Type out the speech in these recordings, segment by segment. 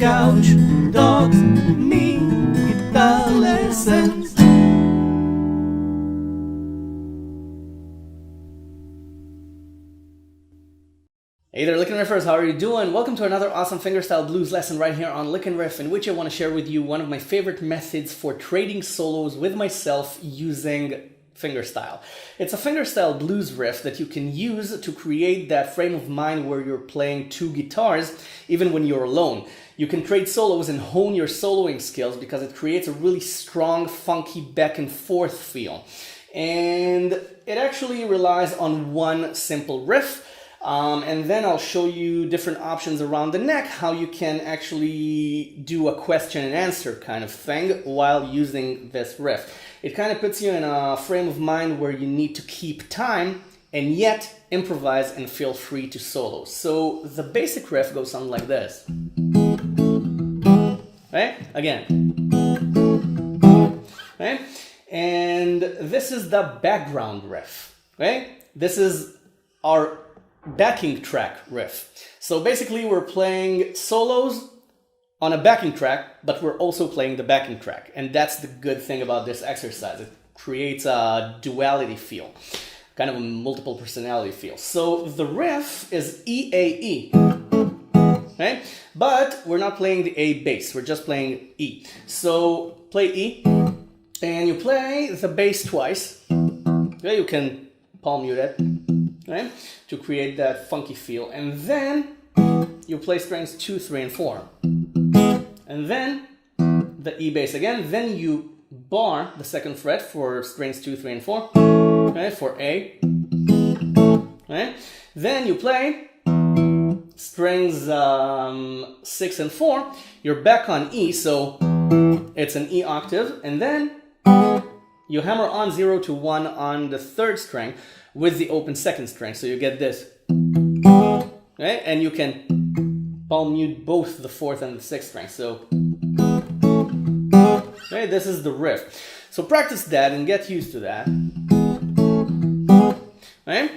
couch, dogs, me, guitar lessons. Hey there, LickNRiffers, how are you doing? Welcome to another awesome fingerstyle blues lesson right here on LickNRiff, in which I want to share with you one of my favorite methods for trading solos with myself using fingerstyle. It's a fingerstyle blues riff that you can use to create that frame of mind where you're playing two guitars even when you're alone. You can trade solos and hone your soloing skills because it creates a really strong, funky back and forth feel. And it actually relies on one simple riff. And then I'll show you different options around the neck, how you can actually do a question and answer kind of thing while using this riff. It kind of puts you in a frame of mind where you need to keep time and yet improvise and feel free to solo. So the basic riff goes something like this. Right? Again. Right? And this is the background riff. Right? This is our backing track riff. So basically we're playing solos on a backing track, but we're also playing the backing track. And that's the good thing about this exercise. It creates a duality feel, kind of a multiple personality feel. So the riff is E-A-E, right? But we're not playing the A bass, we're just playing E. So play E, and you play the bass twice. Okay, you can palm mute it. Right? To create that funky feel, and then you play strings 2, 3, and 4, and then the E bass again. Then you bar the second fret for strings 2, 3, and 4, okay, for A. Right? Then you play strings 6 and 4. You're back on E, so it's an E octave, and then you hammer on 0 to 1 on the third string with the open second string, so you get this. Okay? And you can palm mute both the fourth and the sixth string. So, okay, this is the riff. So practice that and get used to that. Okay?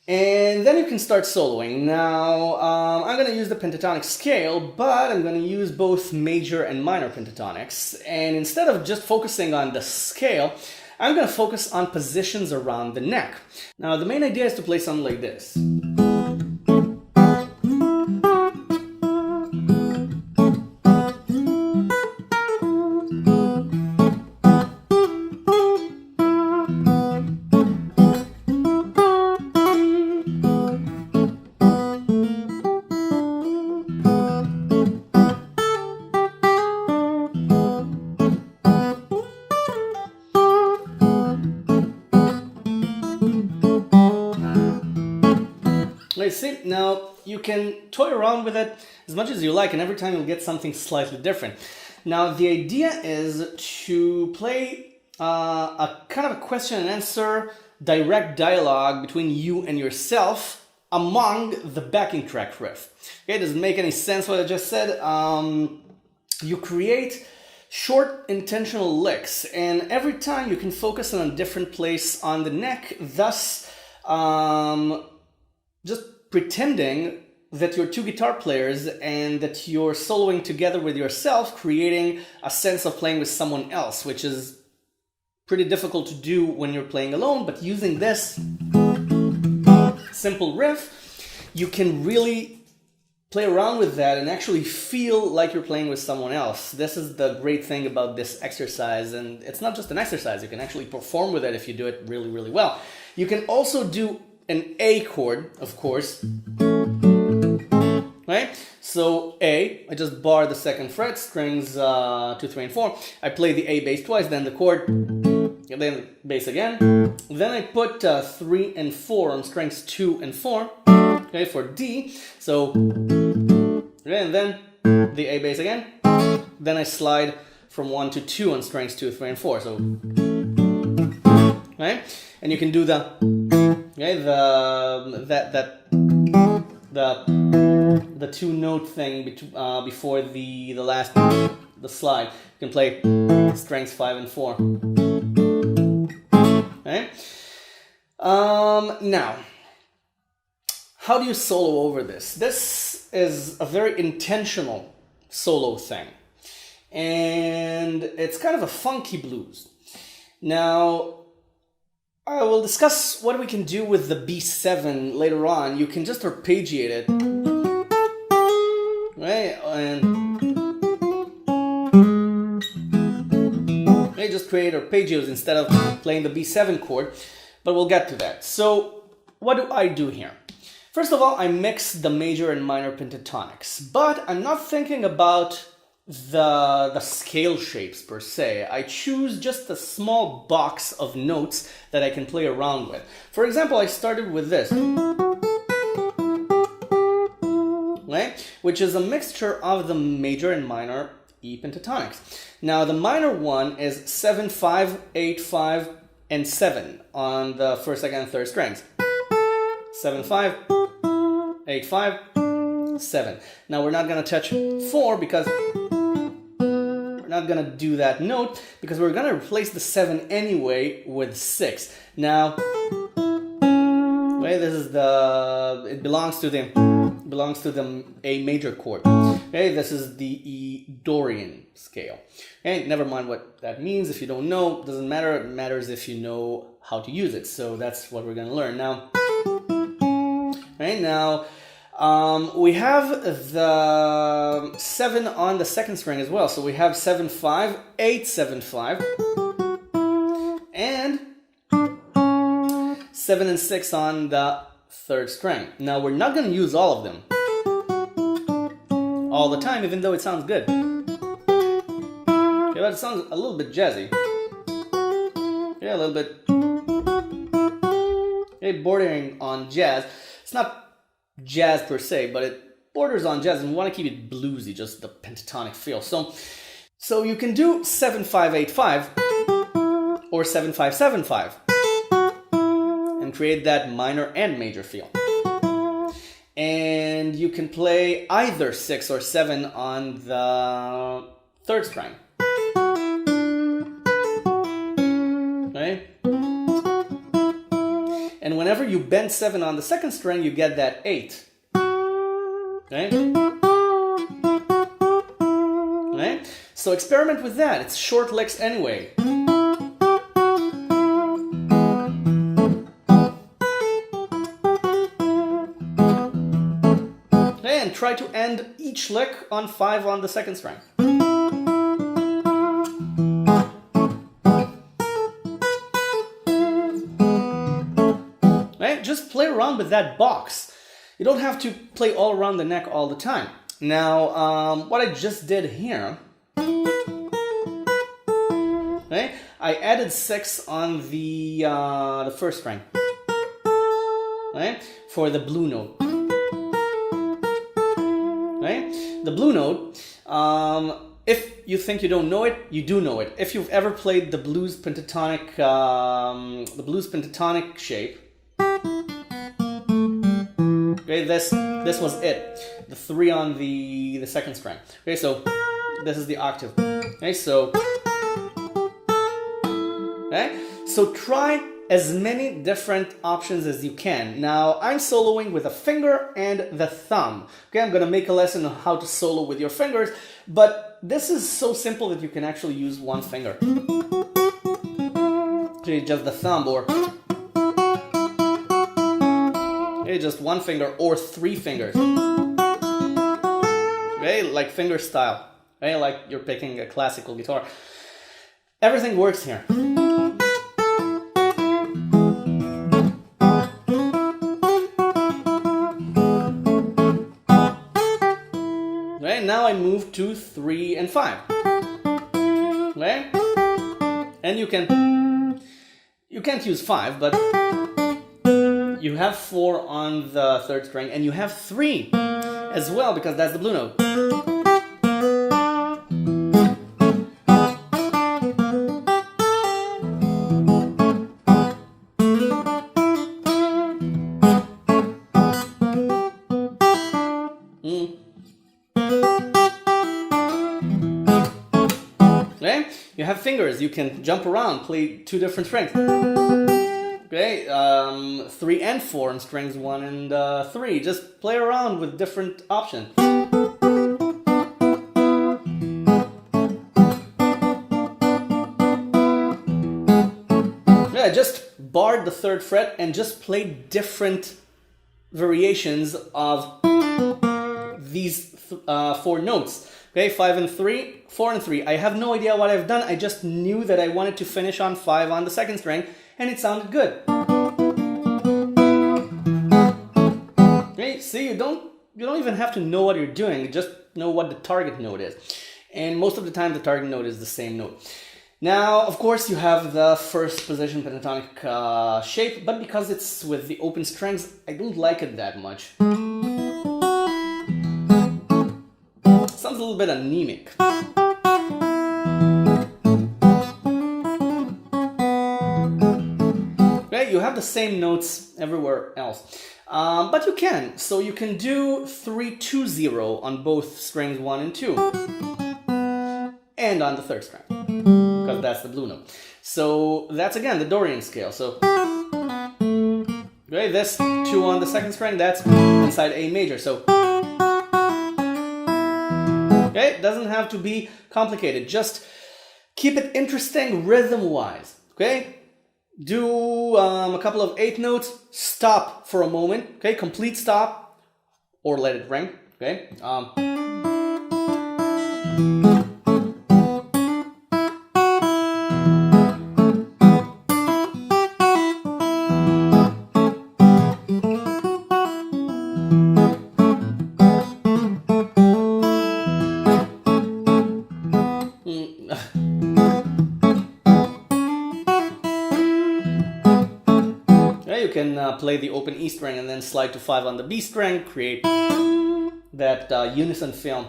And then you can start soloing. Now, I'm going to use the pentatonic scale, but I'm going to use both major and minor pentatonics. And instead of just focusing on the scale, I'm going to focus on positions around the neck. Now, the main idea is to play something like this. See, now you can toy around with it as much as you like, and every time you'll get something slightly different. Now the idea is to play a kind of a question and answer, direct dialogue between you and yourself among the backing track riff. Okay, does it make any sense what I just said? You create short intentional licks, and every time you can focus on a different place on the neck, thus just pretending that you're two guitar players and that you're soloing together with yourself, creating a sense of playing with someone else, which is pretty difficult to do when you're playing alone. But using this simple riff, you can really play around with that and actually feel like you're playing with someone else. This is the great thing about this exercise, and it's not just an exercise. You can actually perform with it if you do it really, really well. You can also do an A chord, of course, right? So A, I just bar the second fret, strings 2, 3, and 4. I play the A bass twice, then the chord, and then the bass again. Then I put 3 and 4 on strings 2 and 4, okay, for D. So, okay, and then the A bass again. Then I slide from 1 to 2 on strings 2, 3, and 4. So, right? And you can do the, okay, the two note thing before the last the slide. You can play strings 5 and 4. Okay? Now, how do you solo over this? This is a very intentional solo thing. And it's kind of a funky blues. Now, I will discuss what we can do with the B7 later on. You can just arpeggiate it, right? And just create arpeggios instead of playing the B7 chord, but we'll get to that. So, what do I do here? First of all, I mix the major and minor pentatonics, but I'm not thinking about the scale shapes per se. I choose just a small box of notes that I can play around with. For example, I started with this, right? Which is a mixture of the major and minor E pentatonics. Now the minor one is 7, 5, 8, 5, and 7 on the first, second, and third strings. 7, 5, 8, 5, 7. Now we're not going to touch 4 because we're not going to do that note because we're going to replace the 7 anyway with 6. Now, okay, this is it belongs to the A major chord. Okay, this is the E Dorian scale. Okay, never mind what that means. If you don't know, it doesn't matter. It matters if you know how to use it. So that's what we're going to learn now. Right now, we have the 7 on the second string as well. So we have 7, 5, 8, 7, 5, and 7 and 6 on the third string. Now we're not going to use all of them all the time, even though it sounds good. Okay, but it sounds a little bit jazzy. Yeah, a little bit. Okay, bordering on jazz. It's not jazz per se, but it borders on jazz, and we want to keep it bluesy, just the pentatonic feel. So you can do 7, 5, 8, 5 or 7, 5, 7, 5 and create that minor and major feel. And you can play either 6 or 7 on the third string. Okay? And whenever you bend 7 on the second string, you get that 8. Okay? Okay? So experiment with that. It's short licks anyway. Okay, and try to end each lick on 5 on the second string. Just play around with that box. You don't have to play all around the neck all the time. Now, what I just did here, okay, I added 6 on the first string, okay, for the blue note. Okay, the blue note. If you think you don't know it, you do know it. If you've ever played the blues pentatonic shape. Okay, this was it. The 3 on the second string. Okay, so this is the octave. Okay, so try as many different options as you can. Now, I'm soloing with a finger and the thumb. Okay, I'm gonna make a lesson on how to solo with your fingers, but this is so simple that you can actually use one finger. Okay, just the thumb, or okay, just one finger or 3 fingers. Okay, like fingerstyle. Okay, like you're picking a classical guitar. Everything works here. Okay, now I move to 3 and 5. Okay? And you can't use 5, but you have 4 on the third string, and you have 3 as well, because that's the blue note. Okay? You have fingers, you can jump around, play 2 different strings. Okay, 3 and 4 on strings 1 and 3. Just play around with different options. I just barred the 3rd fret and just played different variations of these 4 notes. Okay, 5 and 3, 4 and 3. I have no idea what I've done. I just knew that I wanted to finish on 5 on the 2nd string, and it sounded good. Okay, see, you don't even have to know what you're doing. You just know what the target note is. And most of the time, the target note is the same note. Now, of course, you have the 1st position pentatonic shape, but because it's with the open strings, I don't like it that much. Sounds a little bit anemic. Okay, you have the same notes everywhere else. But you can. So you can do 3-2-0 on both strings 1 and 2. And on the 3rd string. Because that's the blue note. So that's again the Dorian scale. So okay, this 2 on the 2nd string, that's inside A major. So okay, it doesn't have to be complicated. Just keep it interesting rhythm-wise. Okay, do a couple of 8 notes. Stop for a moment. Okay, complete stop, or let it ring. Okay. You can play the open E string and then slide to 5 on the B string, create that unison film.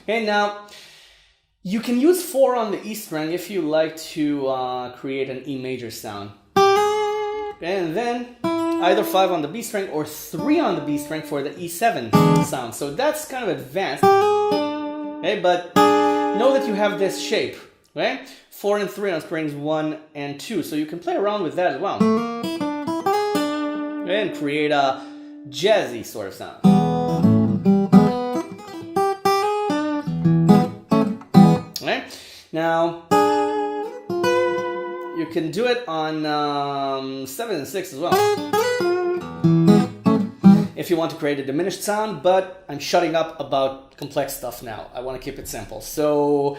Okay, now you can use 4 on the E string if you like to create an E major sound. Okay, and then either 5 on the B string or 3 on the B string for the E7 sound. So that's kind of advanced. Okay, but know that you have this shape. Okay? 4 and 3 on strings 1 and 2. So you can play around with that as well. Okay, and create a jazzy sort of sound. Okay? Now, you can do it on 7 and 6 as well. If you want to create a diminished sound, but I'm shutting up about complex stuff now. I want to keep it simple. So,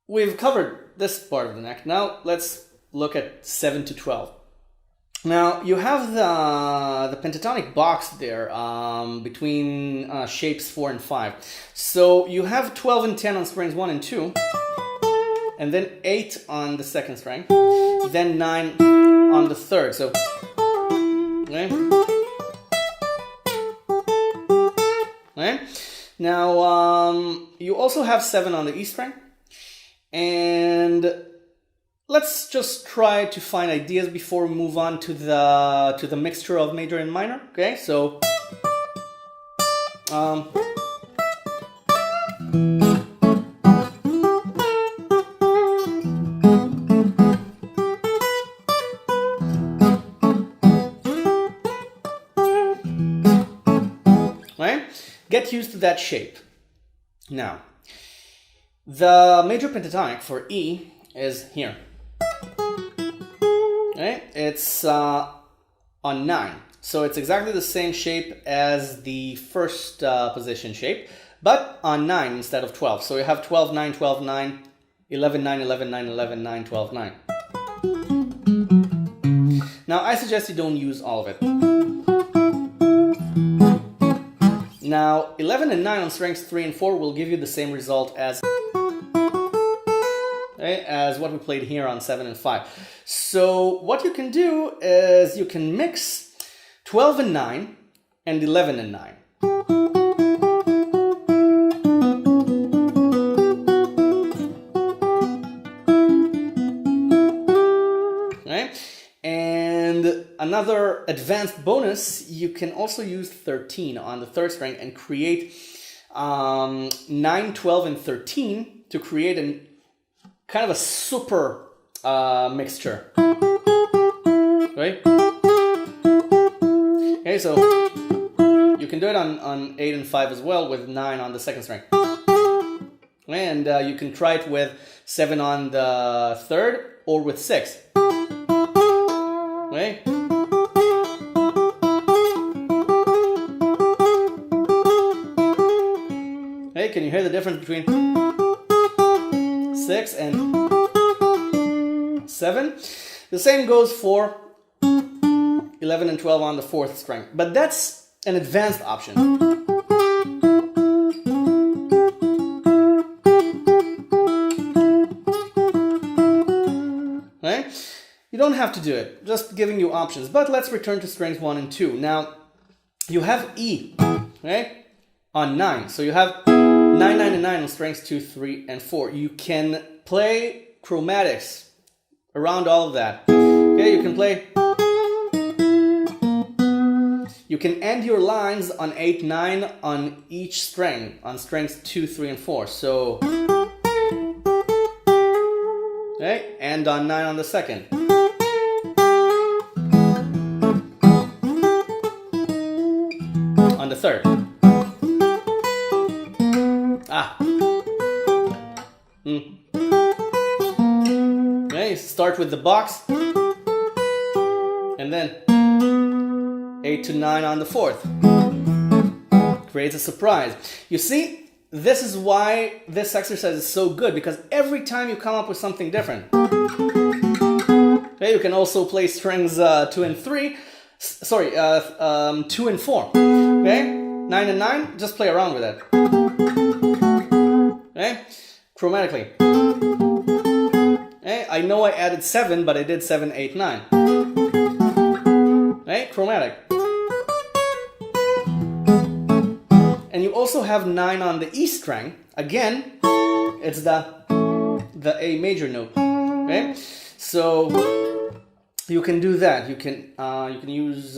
we've covered this part of the neck. Now let's look at 7 to 12. Now you have the pentatonic box there between shapes 4 and 5. So you have 12 and 10 on strings 1 and 2, and then 8 on the 2nd string, then 9 on the 3rd. So okay. Okay. Now, you also have 7 on the E string, and let's just try to find ideas before we move on to the mixture of major and minor. Okay, so get used to that shape. Now, the major pentatonic for E is here. Okay, it's on 9. So it's exactly the same shape as the 1st position shape, but on 9 instead of 12. So you have 12, 9, 12, 9, 11, 9, 11, 9, 11, 9, 12, 9. Now, I suggest you don't use all of it. Now, 11 and 9 on strings 3 and 4 will give you the same result as what we played here on 7 and 5. So what you can do is you can mix 12 and 9 and 11 and 9. Okay? And another advanced bonus, you can also use 13 on the 3rd string and create 9, 12, and 13 to create a kind of a super mixture. Right? Okay, so you can do it on 8 and 5 as well with 9 on the 2nd string. And you can try it with 7 on the 3rd or with 6. Okay? Hey, can you hear the difference between 6 and 7? The same goes for 11 and 12 on the 4th string, but that's an advanced option. Right? You don't have to do it, just giving you options. But let's return to strings 1 and 2. Now, you have E, right, on 9. So you have 9, 9, and 9 on strings 2, 3, and 4. You can play chromatics around all of that. Okay, you can play. You can end your lines on 8, 9 on each string, on strings 2, 3, and 4. So, okay, and on 9 on the 2nd. On the 3rd. Okay, start with the box. And then 8 to 9 on the 4th. Creates a surprise. You see, this is why this exercise is so good, because every time you come up with something different. Okay, you can also play strings 2 and 3. Sorry, 2 and 4. Okay, 9 and 9, just play around with it. Okay, chromatically. Okay, I know I added 7, but I did 7, 8, 9. Okay, chromatic. And you also have 9 on the E string. Again, it's the A major note. Okay, so you can do that. You can use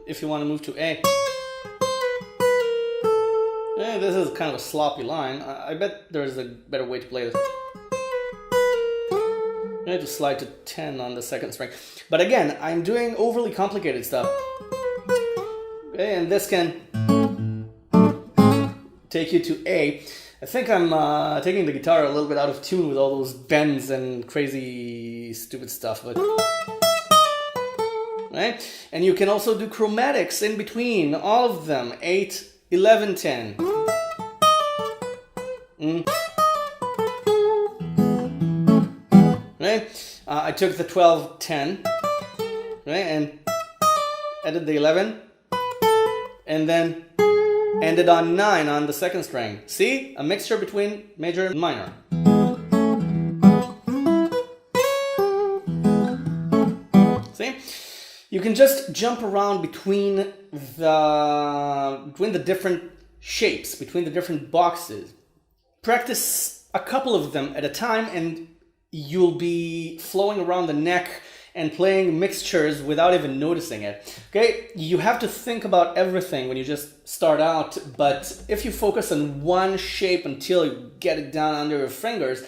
if you want to move to A. This is kind of a sloppy line. I bet there's a better way to play this. I have to slide to 10 on the 2nd string. But again, I'm doing overly complicated stuff. Okay, and this can take you to A. I think I'm taking the guitar a little bit out of tune with all those bends and crazy stupid stuff. But right? And you can also do chromatics in between, all of them. 8, 11, 10. Right? I took the 12, 10, right, and added the 11, and then ended on 9 on the 2nd string. See? A mixture between major and minor. See? You can just jump around between the different shapes, between the different boxes. Practice a couple of them at a time, and you'll be flowing around the neck and playing mixtures without even noticing it. Okay, you have to think about everything when you just start out, but if you focus on one shape until you get it down under your fingers,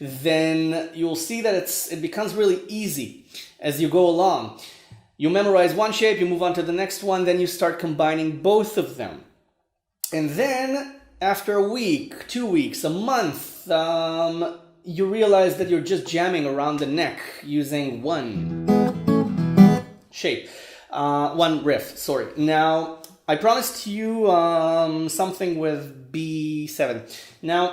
then you'll see that it becomes really easy as you go along. You memorize one shape, you move on to the next one, then you start combining both of them. And then after a week, 2 weeks, a month, you realize that you're just jamming around the neck using one shape, one riff, sorry. Now, I promised you something with B7. Now,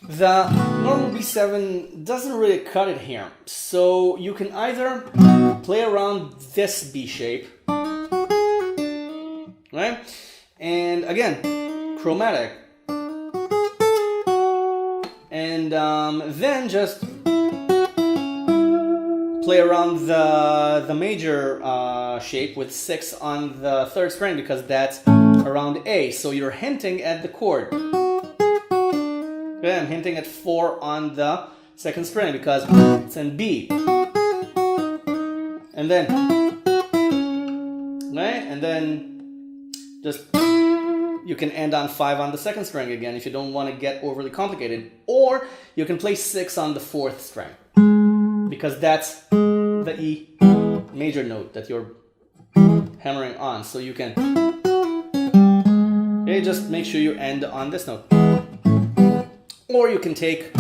the normal B7 doesn't really cut it here. So you can either play around this B shape, right? And again, chromatic. And then just play around the major shape with 6 on the 3rd string, because that's around A. So you're hinting at the chord. Okay, I'm hinting at 4 on the 2nd string because it's in B. And then, right? And then just you can end on 5 on the 2nd string again if you don't want to get overly complicated. Or you can play 6 on the 4th string, because that's the E major note that you're hammering on. So you can, okay, just make sure you end on this note. Or you can take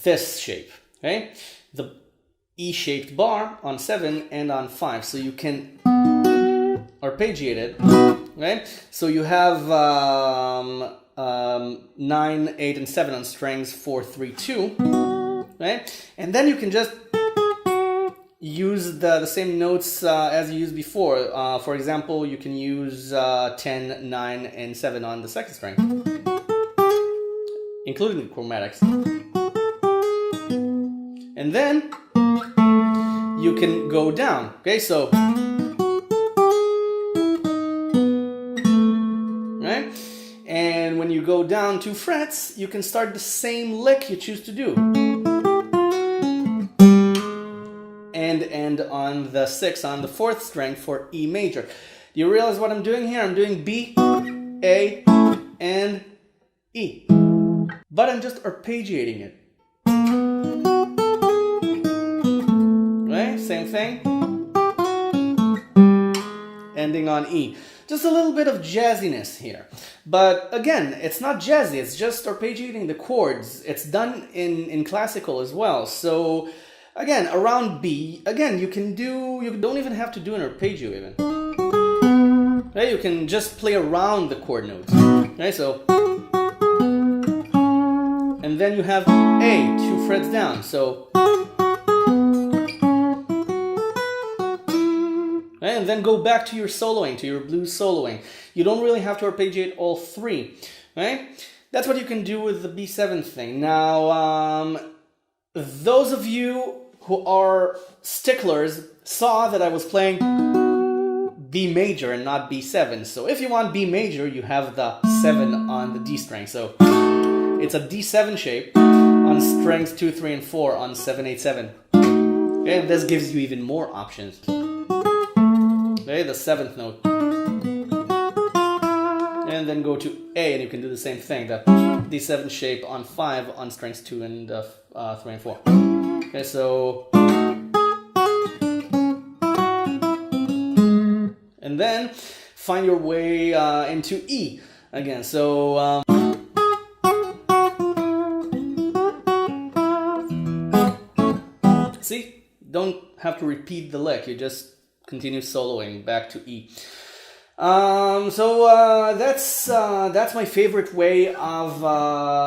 this shape, okay? The E-shaped bar on 7 and on 5. So you can arpeggiate it, okay? So you have 9, 8, and 7 on strings 4, 3, 2, right? And then you can just use the same notes as you used before. For example, you can use 10, 9, and 7 on the second string, including the chromatics. And then you can go down, okay? So, right? And when you go down 2 frets, you can start the same lick you choose to do. And end on the 6 on the 4th string for E major. Do you realize what I'm doing here? I'm doing B, A, and E. But I'm just arpeggiating it. Right? Same thing. Ending on E. Just a little bit of jazziness here. But again, it's not jazzy, it's just arpeggiating the chords. It's done in classical as well. So again, around B, again, you don't even have to do an arpeggio even. Okay, you can just play around the chord notes. Okay, so, and then you have A, 2 frets down, so, and then go back to your soloing, to your blues soloing. You don't really have to arpeggiate all 3, right? That's what you can do with the B7 thing. Now, those of you who are sticklers saw that I was playing B major and not B7. So if you want B major, you have the 7 on the D string. So it's a D7 shape on strings 2, 3, and 4 on 7, 8, 7. Okay, and this gives you even more options. Okay, the 7th note. And then go to A, and you can do the same thing. The D7 shape on 5 on strings 2 and 3 and 4. Okay, so, and then find your way into E again. So, see, don't have to repeat the lick. You just continue soloing back to E. That's my favorite way of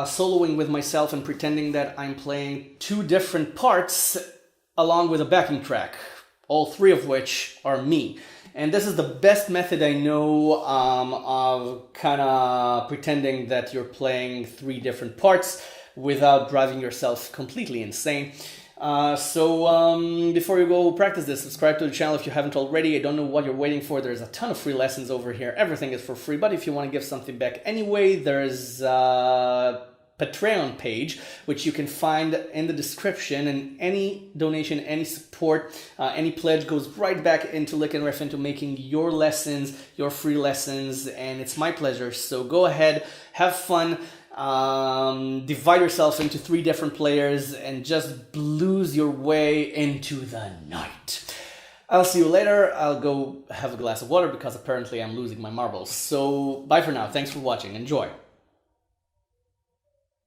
soloing with myself and pretending that I'm playing 2 different parts along with a backing track, all 3 of which are me. And this is the best method I know of kind of pretending that you're playing 3 different parts without driving yourself completely insane. Before you go practice this, subscribe to the channel if you haven't already. I don't know what you're waiting for. There's a ton of free lessons over here. Everything is for free, but if you want to give something back anyway, there's a Patreon page, which you can find in the description, and any donation, any support, any pledge goes right back into LickNRiff, into making your lessons, your free lessons, and it's my pleasure. So go ahead, have fun. Divide yourself into 3 different players and just blues your way into the night. I'll see you later. I'll go have a glass of water because apparently I'm losing my marbles. So bye for now. Thanks for watching. Enjoy.